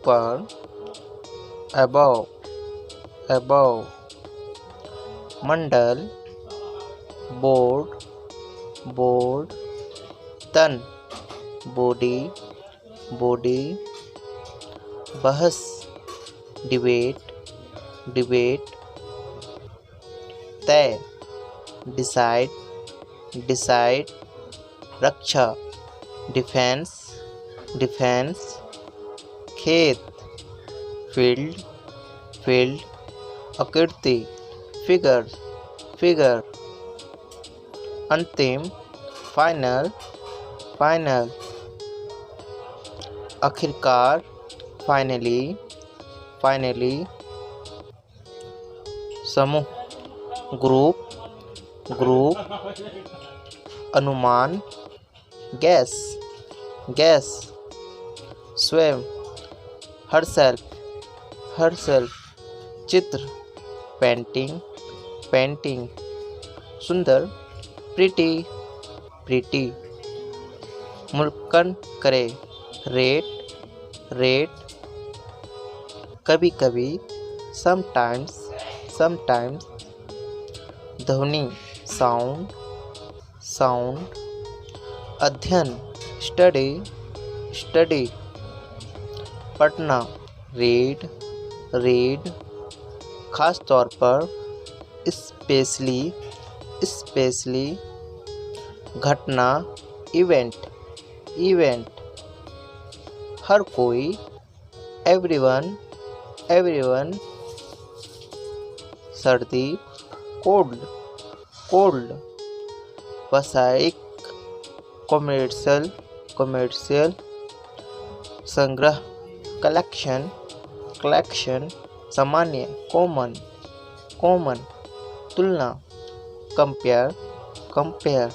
ऊपर, above, above, मंडल, board, board, तन, body, body, बहस, डिबेट, डिबेट, तय, डिसाइड, डिसाइड, रक्षा, डिफेंस, डिफेंस, खेत, फील्ड, फील्ड, आकृति, फिगर, फिगर, अंतिम, फाइनल, फाइनल, आखिरकार, फाइनली, फाइनली, समूह, ग्रुप, ग्रुप, अनुमान, गैस, गैस, स्वयं, हरसेल्फ, हरसेल्फ, चित्र, पेंटिंग, पेंटिंग, सुंदर, प्रीटी, प्रीटी, मुल्कन करे, रेट, रेट, कभी कभी, समटाइम्स, समटाइम्स, ध्वनि, साउंड, साउंड, अध्ययन, स्टडी, स्टडी, पढ़ना, रीड, रीड, खास तौर पर, स्पेशली, स्पेशली, घटना, इवेंट, इवेंट, हर कोई, एवरीवन, एवरीवन, सर्दी, कोल्ड, कोल्ड, व्यावसायिक, कॉमर्शियल, कॉमर्शियल, संग्रह, कलेक्शन, कलेक्शन, सामान्य, कॉमन, कॉमन, तुलना, कंपेयर, कंपेयर,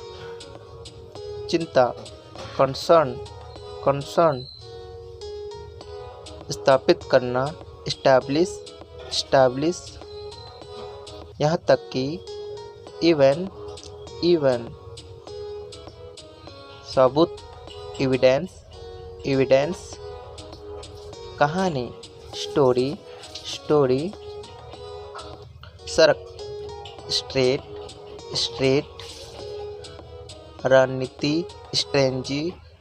चिंता, कंसर्न, कंसर्न, स्थापित करना, इस्टैब्लिश, इस्टैब्लिश, यहाँ तक कि इवन, इवन, सबूत, एविडेंस, एविडेंस, कहानी, स्टोरी, स्टोरी, सड़क, स्ट्रेट, स्ट्रेट, रणनीति, स्ट्रेटजी,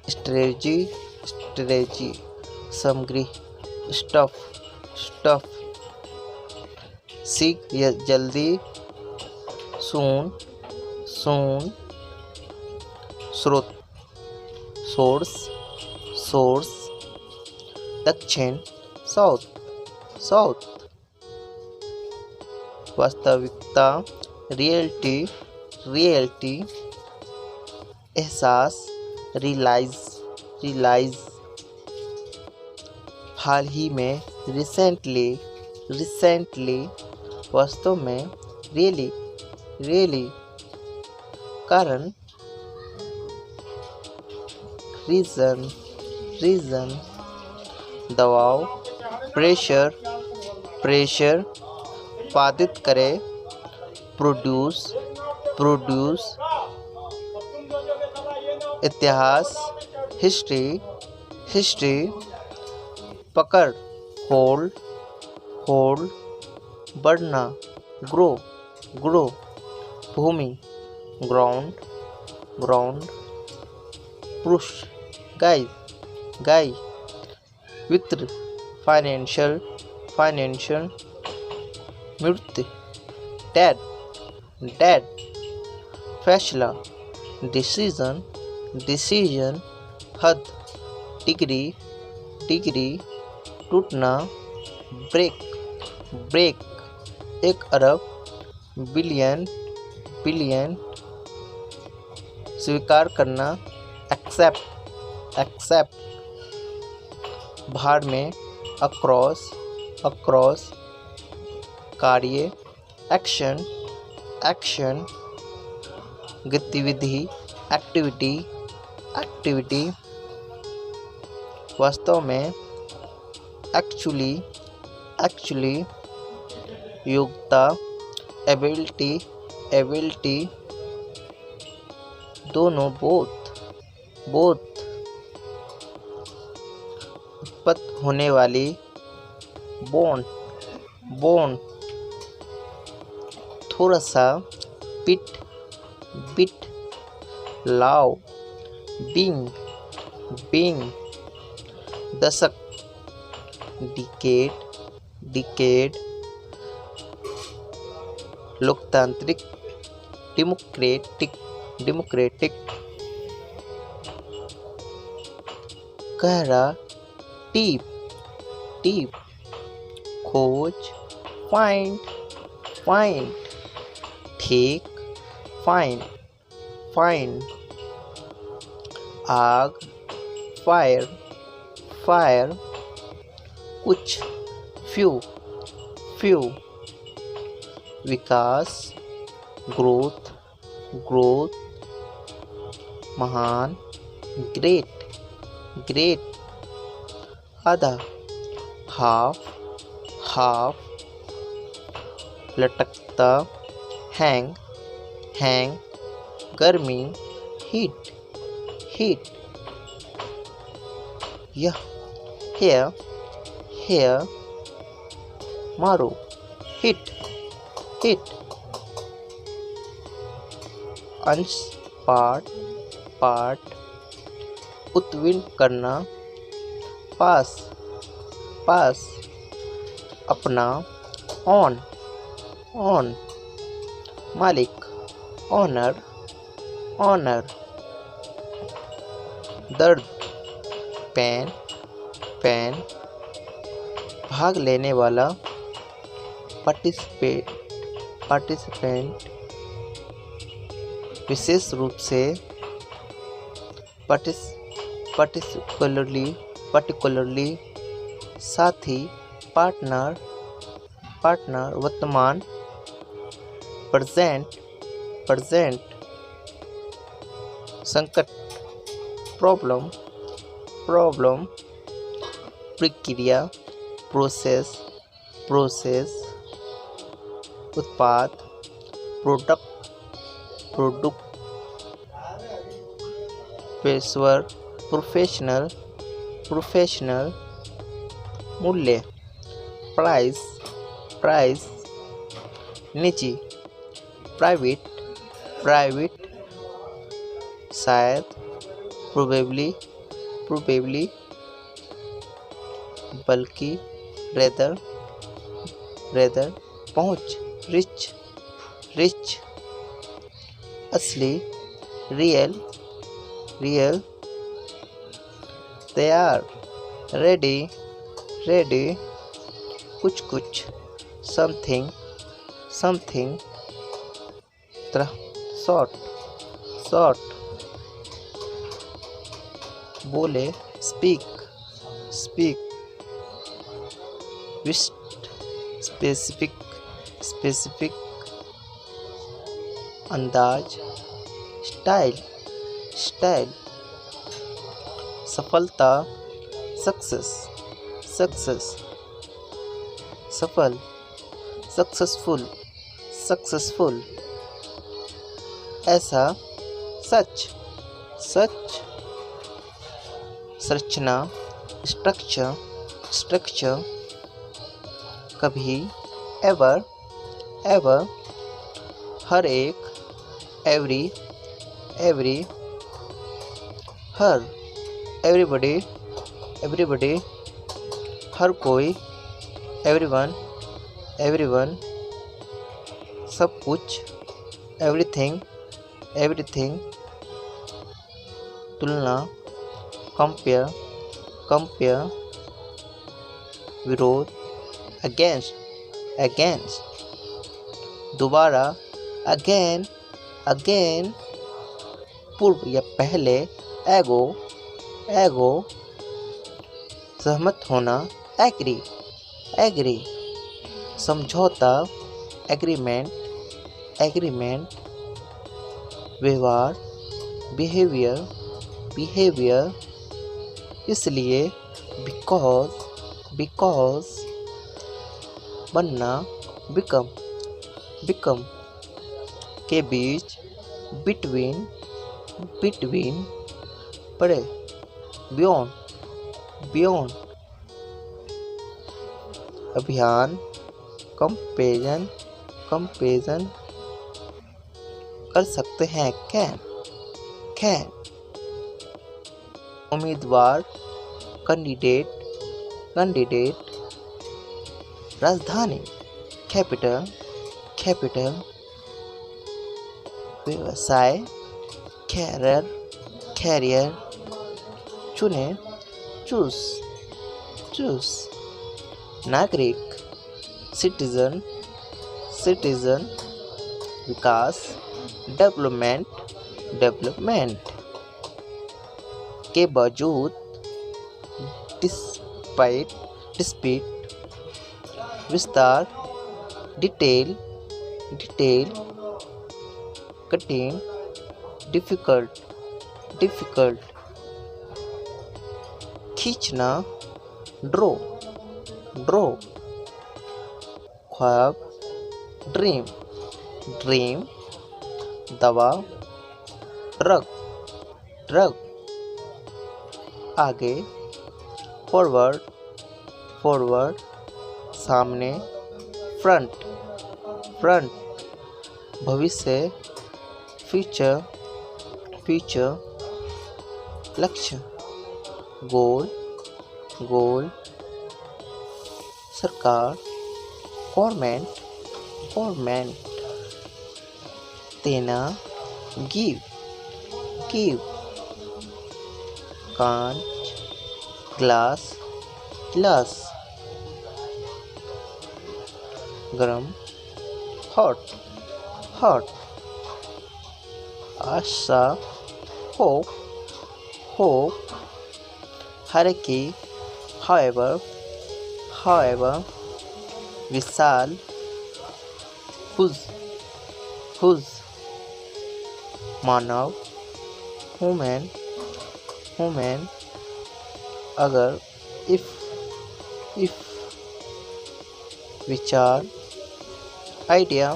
स्ट्रेटजी, स्ट्रेटजी, सामग्री, स्टफ, स्टफ, शीघ्र, जल्दी, सून, सून, स्रोत, सोर्स, सोर्स, दक्षिण, साउथ, साउथ, वास्तविकता, रियलिटी, रियलिटी, एहसास, रियलाइज, रियलाइज, हाल ही में, रिसेंटली, रिसेंटली, वास्तव में, रियली, रियली, कारण, रीजन, रीजन, दबाव, प्रेशर, प्रेशर, उत्पादित करे, प्रोड्यूस, प्रोड्यूस, इतिहास, हिस्ट्री, हिस्ट्री, पकड़, होल्ड, होल्ड, बढ़ना, ग्रो, ग्रो, भूमि, ग्राउंड, ग्राउंड, पुरुष, गाय, गाय, वित्त, फाइनेंशियल, फाइनेंशियल, मृत्यु, डेड, डेड, फैसला, डिसीजन, डिसीजन, हद, डिग्री, डिग्री, टूटना, ब्रेक, ब्रेक, 1 अरब, बिलियन, बिलियन, स्वीकार करना, एक्सेप्ट, एक्सेप्ट, भार में, अक्रॉस, अक्रॉस, कार्य, एक्शन, एक्शन, गतिविधि, एक्टिविटी, एक्टिविटी, वास्तव में, एक्चुअली, एक्चुअली, योग्यता, एबिलिटी, एबिलिटी, दोनों, बोथ, बोथ, उत्पन्न होने वाली, बोन बोन, थोड़ा सा, पिट बिट, लाव, बिंग बिंग, दशक, डिकेड, लोकतांत्रिक, डेमोक्रेटिक, गहरा, डीप, खोज, फाइंड, ठीक, फाइंड, आग, फायर, कुछ, फ्यू, विकास, ग्रोथ, महान, ग्रेट, आधा, हाफ, लटकता, हैंग, गर्मी, हीट, हेयर, मारो, हिट, अंश, पार्ट, उत्विन करना, पास, अपना, ऑन, मालिक, ऑनर, दर्द, पेन, भाग लेने वाला, पार्टिसिपेंट, विशेष रूप से, particularly, साथी, पार्टनर, वर्तमान, प्रेजेंट, संकट, प्रॉब्लम, प्रक्रिया, प्रोसेस, उत्पाद, प्रोडक्ट, पेशेवर, प्रोफेशनल, मूल्य, प्राइस, निजी, प्राइवेट, शायद, प्रोबेबली, बल्कि, रेदर, पहुंच, रिच, असली, रियल, तैयार, रेडी, कुछ, समथिंग, तरह, शॉर्ट, बोले, स्पीक, विस्ट, स्पेसिफिक, अंदाज, स्टाइल, सफलता, सक्सेस, सफल, सक्सेसफुल, ऐसा, सच, संरचना, स्ट्रक्चर, कभी, एवर, हर एक, एवरी, हर, एवरीबॉडी, हर कोई, एवरीवन, सब कुछ, एवरीथिंग, तुलना, कंपेयर, विरोध, अगेंस्ट, दोबारा, अगेन, पूर्व या पहले, एगो, सहमत होना, एग्री, समझौता, एग्रीमेंट, व्यवहार, बिहेवियर, इसलिए, बिकॉज, बनना, बिकम, के बीच, बिटवीन, परे, बियॉन्ड, अभियान, कंपेरिजन, कंपेरिजन कर सकते हैं, कैन। उम्मीदवार, कैंडिडेट, राजधानी, कैपिटल, व्यवसाय, कैरियर, चुने, चूज, नागरिक, सिटीजन, विकास, डेवलपमेंट के बावजूद, डिस्पाइट, विस्तार, डिटेल, कठिन, डिफिकल्ट, खींचना, ड्रॉ, ख्वाब, ड्रीम, दवा, ड्रग, आगे, फॉरवर्ड, सामने, फ्रंट, भविष्य, फ्यूचर, लक्ष्य, गोल, सरकार, गवर्नमेंट, देना, गिव, कांच, ग्लास, गरम, हॉट, आशा, होप, hierarchy, however, विशाल, हुज, मानव, human, अगर, if, विचार, आइडिया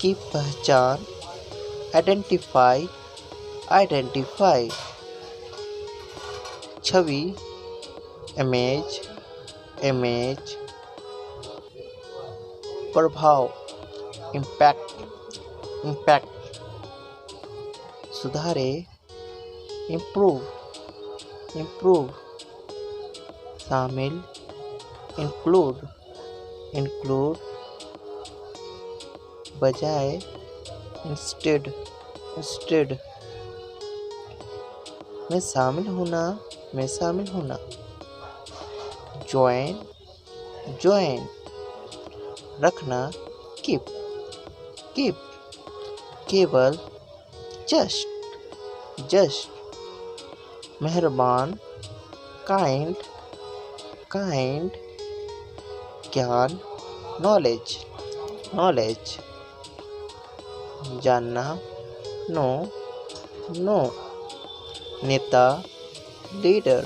की पहचान, आइडेंटिफाई, छवि, इमेज, प्रभाव, इम्पैक्ट, सुधारे, इम्प्रूव, शामिल, इंक्लूड, बजाय, इंस्टेड, में शामिल होना, ज्वाइन, रखना, कीप, केवल, जस्ट, मेहरबान, काइंड, ज्ञान, नॉलेज, जानना, नो, नेता, लीडर,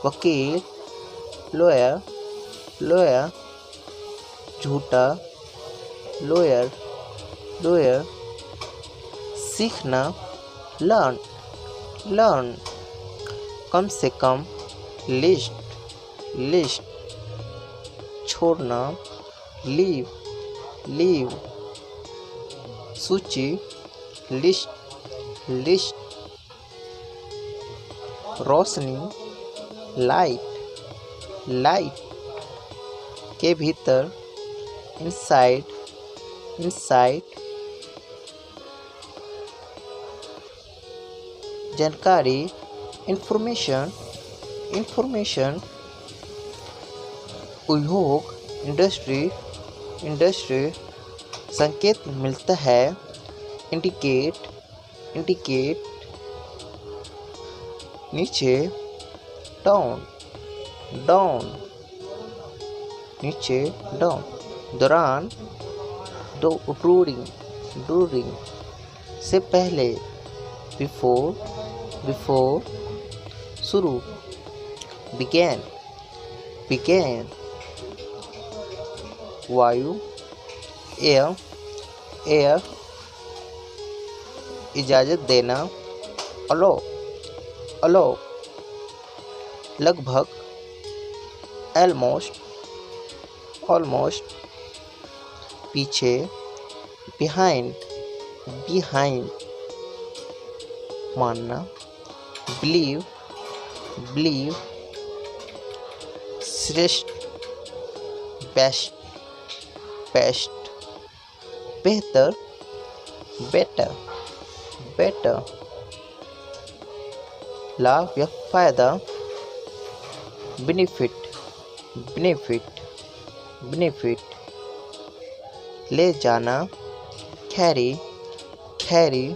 वकील, लॉयर, झूठा, लॉयर, सीखना, लर्न, कम से कम, लिस्ट, छोड़ना, लीव, सूची, लिस्ट, रोशनी, लाइट, के भीतर, इनसाइड, जानकारी, इंफॉर्मेशन, उद्योग, इंडस्ट्री, संकेत मिलता है, इंडिकेट, नीचे, डाउन, नीचे, डाउन, दौरान, ड्यूरिंग, से पहले, बिफोर, शुरू, began, वायु, एयर, इजाज़त देना, अलो, लगभग, almost, almost, पीछे, behind, behind, मानना, believe, believe, श्रेष्ठ, बेस्ट, बेस्ट, बेहतर, बेटर, बेटर, लाभ या फायदा, बेनिफिट, बेनिफिट, बेनिफिट, ले जाना, कैरी, कैरी,